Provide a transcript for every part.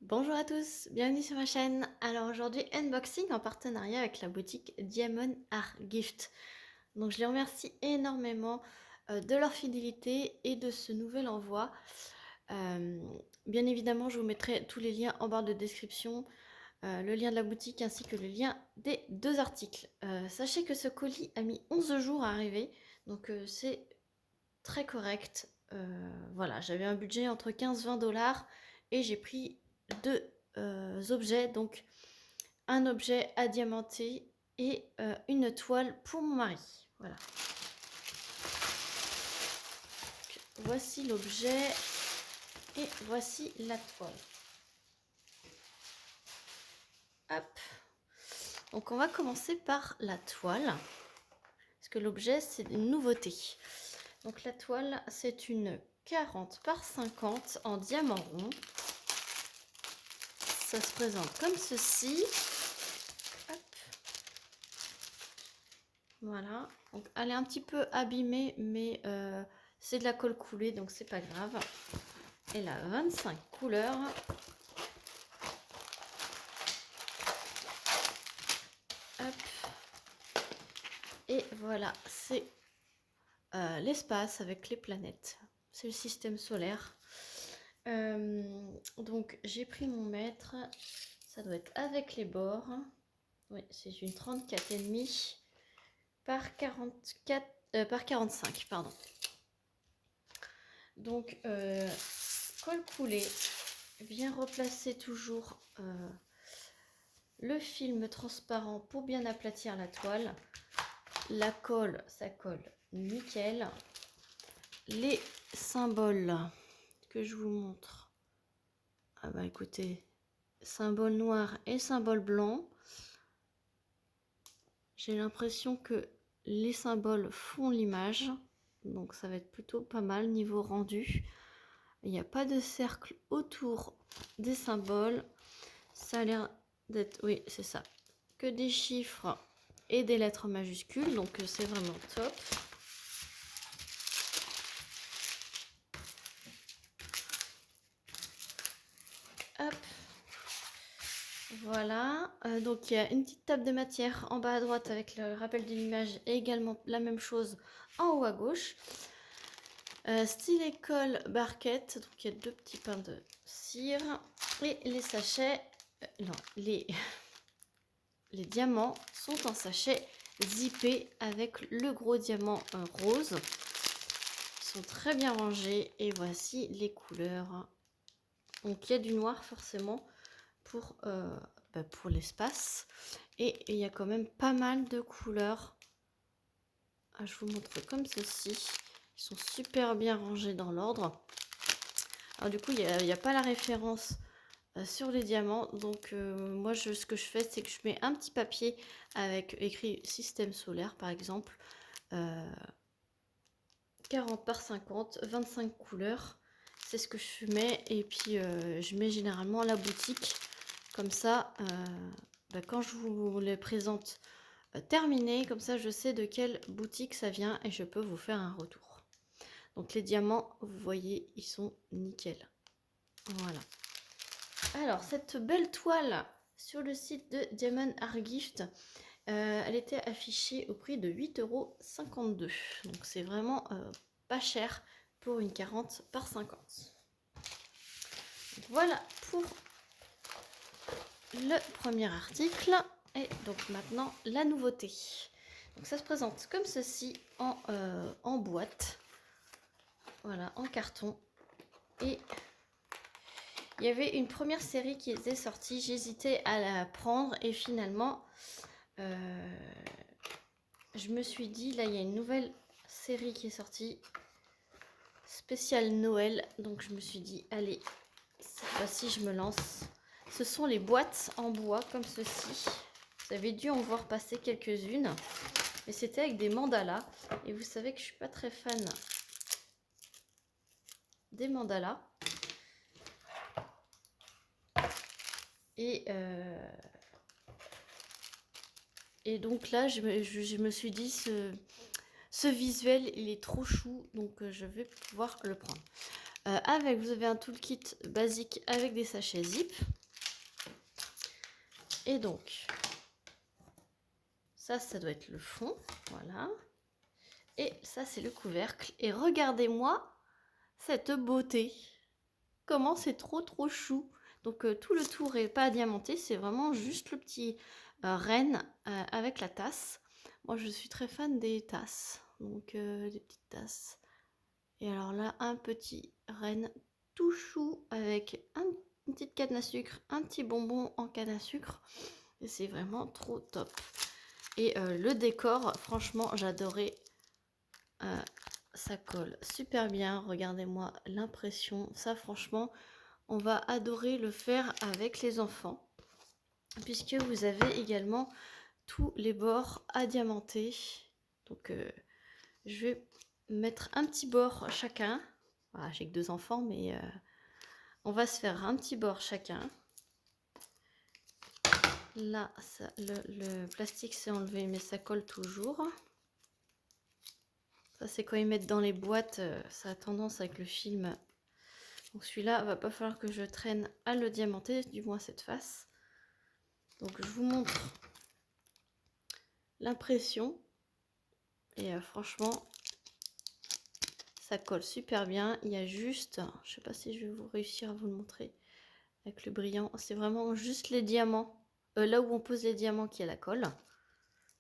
Bonjour à tous, bienvenue sur ma chaîne. Alors aujourd'hui, unboxing en partenariat avec la boutique Diamond Art Gift. Donc je les remercie énormément de leur fidélité et de ce nouvel envoi. Bien évidemment, je vous mettrai tous les liens en barre de description, le lien de la boutique ainsi que le lien des deux articles. Sachez que ce colis a mis 11 jours à arriver, donc c'est très correct. Voilà, j'avais un budget entre 15-20 dollars et j'ai pris deux objets, donc un objet à diamanter et une toile pour mon mari. Voilà. Donc, voici l'objet et voici la toile. Hop. Donc on va commencer par la toile, parce que l'objet c'est une nouveauté. Donc la toile c'est une 40 par 50 en diamant rond. Ça se présente comme ceci. Hop. Voilà. Donc elle est un petit peu abîmée, mais c'est de la colle coulée, donc c'est pas grave. Elle a 25 couleurs. Hop. Et voilà, c'est l'espace avec les planètes. C'est le système solaire. Donc j'ai pris mon mètre. Ça doit être avec les bords. Oui, c'est une 34,5 par 44 par 45, pardon. Donc colle coulée, bien replacer toujours le film transparent pour bien aplatir la toile. La colle, ça colle nickel. Les symboles que je vous montre. Ah bah écoutez, symbole noir et symbole blanc. J'ai l'impression que les symboles font l'image, donc ça va être plutôt pas mal niveau rendu. Il n'y a pas de cercle autour des symboles. Ça a l'air d'être, oui c'est ça, que des chiffres et des lettres majuscules, donc c'est vraiment top. Hop. Voilà, donc il y a une petite table de matière en bas à droite avec le rappel de l'image et également la même chose en haut à gauche. Stylet colle barquette, donc il y a deux petits pains de cire et les sachets, non, les diamants sont en sachet zippé avec le gros diamant rose. Ils sont très bien rangés et voici les couleurs. Donc il y a du noir forcément pour l'espace et il y a quand même pas mal de couleurs. Je vous montre comme ceci. Ils sont super bien rangés dans l'ordre. Alors du coup il n'y a pas la référence sur les diamants, donc moi ce que je fais c'est que je mets un petit papier avec écrit système solaire par exemple, 40 par 50, 25 couleurs, c'est ce que je mets. Et puis je mets généralement à la boutique comme ça, quand je vous les présente terminés, comme ça je sais de quelle boutique ça vient et je peux vous faire un retour. Donc les diamants, vous voyez, ils sont nickel. Voilà. Alors cette belle toile sur le site de Diamond Art Gift, elle était affichée au prix de 8,52 €. Donc c'est vraiment pas cher pour une 40 par 50. Donc voilà pour le premier article. Et donc maintenant la nouveauté. Donc ça se présente comme ceci en boîte. Voilà, en carton. Et il y avait une première série qui était sortie. J'hésitais à la prendre et finalement je me suis dit, là il y a une nouvelle série qui est sortie, spéciale Noël, donc je me suis dit allez, cette fois-ci je me lance. Ce sont les boîtes en bois comme ceci. Vous avez dû en voir passer quelques-unes, mais c'était avec des mandalas et vous savez que je suis pas très fan des mandalas. Et donc là je me suis dit ce visuel il est trop chou, donc je vais pouvoir le prendre. Vous avez un toolkit basique avec des sachets zip. Et donc, ça doit être le fond. Voilà. Et ça, c'est le couvercle. Et regardez-moi cette beauté. Comment c'est trop chou. Donc, tout le tour est pas diamanté. C'est vraiment juste le petit renne avec la tasse. Moi, je suis très fan des tasses. Donc, des petites tasses. Et alors là, un petit renne tout chou avec une petite canne à sucre, un petit bonbon en canne à sucre. Et c'est vraiment trop top. Et le décor, franchement, j'adorais. Ça colle super bien. Regardez-moi l'impression. Ça, franchement, on va adorer le faire avec les enfants. Puisque vous avez également tous les bords à diamanter. Donc, je vais mettre un petit bord chacun. Voilà, j'ai que 2 enfants, mais on va se faire un petit bord chacun. Là, ça, le plastique s'est enlevé, mais ça colle toujours. Ça, c'est quand ils mettent dans les boîtes, ça a tendance avec le film. Donc celui-là, va pas falloir que je traîne à le diamanter, du moins cette face. Donc je vous montre l'impression. Et franchement, ça colle super bien. Il y a juste, je sais pas si je vais vous réussir à vous le montrer avec le brillant. C'est vraiment juste les diamants. Là où on pose les diamants qui a la colle.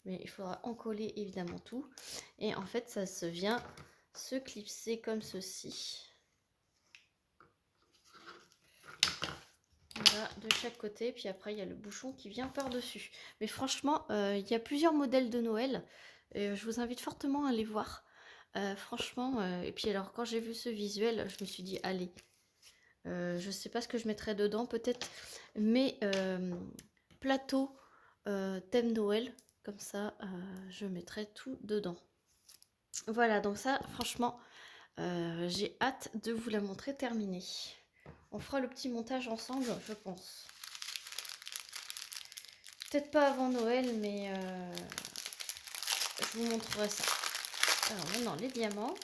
Mais il faudra en coller évidemment tout. Et en fait, ça se vient se clipser comme ceci. Voilà, de chaque côté. Puis après, il y a le bouchon qui vient par-dessus. Mais franchement, il y a plusieurs modèles de Noël. Je vous invite fortement à les voir. Franchement, et puis alors, quand j'ai vu ce visuel, je me suis dit, allez. Je sais pas ce que je mettrai dedans, peut-être. Mais plateau thème Noël. Comme ça, je mettrai tout dedans. Voilà, donc ça, franchement, j'ai hâte de vous la montrer terminée. On fera le petit montage ensemble, je pense. Peut-être pas avant Noël, mais je vous montrerai ça. Alors maintenant, les diamants.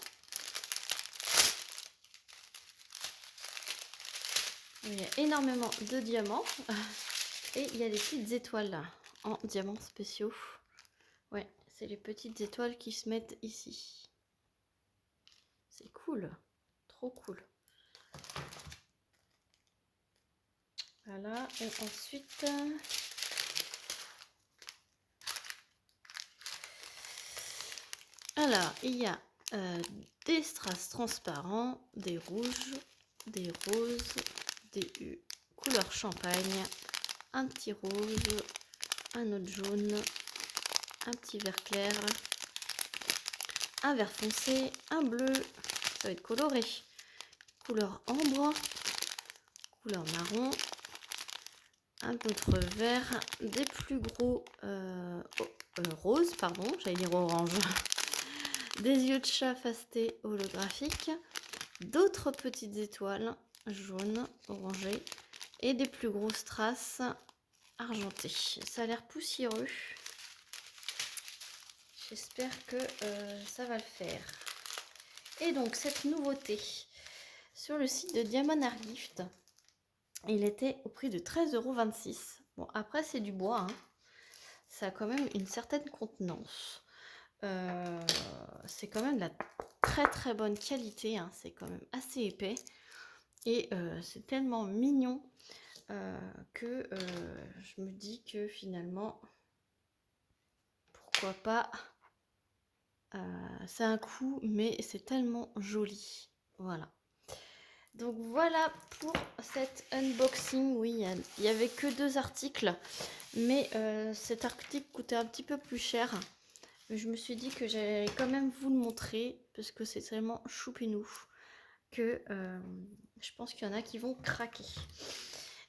Il y a énormément de diamants. Et il y a des petites étoiles là, en diamants spéciaux. Ouais, c'est les petites étoiles qui se mettent ici. C'est cool. Trop cool. Voilà, et ensuite... Alors, il y a des strass transparents, des rouges, des roses, des couleurs champagne, un petit rose, un autre jaune, un petit vert clair, un vert foncé, un bleu, ça va être coloré, couleur ambre, couleur marron, un autre vert, des plus gros roses, pardon, j'allais dire orange, des yeux de chat fastés holographiques, d'autres petites étoiles jaunes, orangées et des plus grosses strass argentées. Ça a l'air poussiéreux. J'espère que ça va le faire. Et donc cette nouveauté sur le site de Diamond Art Gift, il était au prix de 13,26 €. Bon, après c'est du bois, hein. Ça a quand même une certaine contenance. C'est quand même de la très bonne qualité, hein. C'est quand même assez épais. Et c'est tellement mignon que je me dis que finalement, pourquoi pas, c'est un coup, mais c'est tellement joli. Voilà. Donc voilà pour cet unboxing. Oui, il n'y avait que 2 articles, mais cet article coûtait un petit peu plus cher. Je me suis dit que j'allais quand même vous le montrer, parce que c'est tellement choupinou que je pense qu'il y en a qui vont craquer.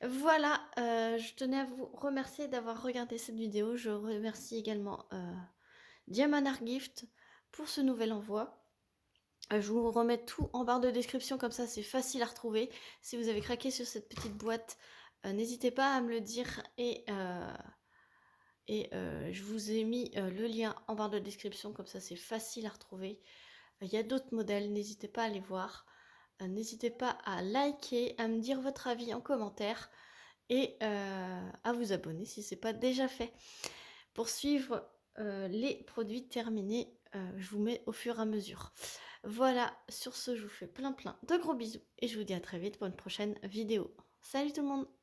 Voilà, je tenais à vous remercier d'avoir regardé cette vidéo. Je remercie également Diamond Art Gift pour ce nouvel envoi. Je vous remets tout en barre de description, comme ça c'est facile à retrouver. Si vous avez craqué sur cette petite boîte, n'hésitez pas à me le dire et je vous ai mis le lien en barre de description, comme ça c'est facile à retrouver. Il y a d'autres modèles, n'hésitez pas à les voir. N'hésitez pas à liker, à me dire votre avis en commentaire. et à vous abonner si ce n'est pas déjà fait. Pour suivre les produits terminés, je vous mets au fur et à mesure. Voilà, sur ce, je vous fais plein de gros bisous et je vous dis à très vite pour une prochaine vidéo. Salut tout le monde!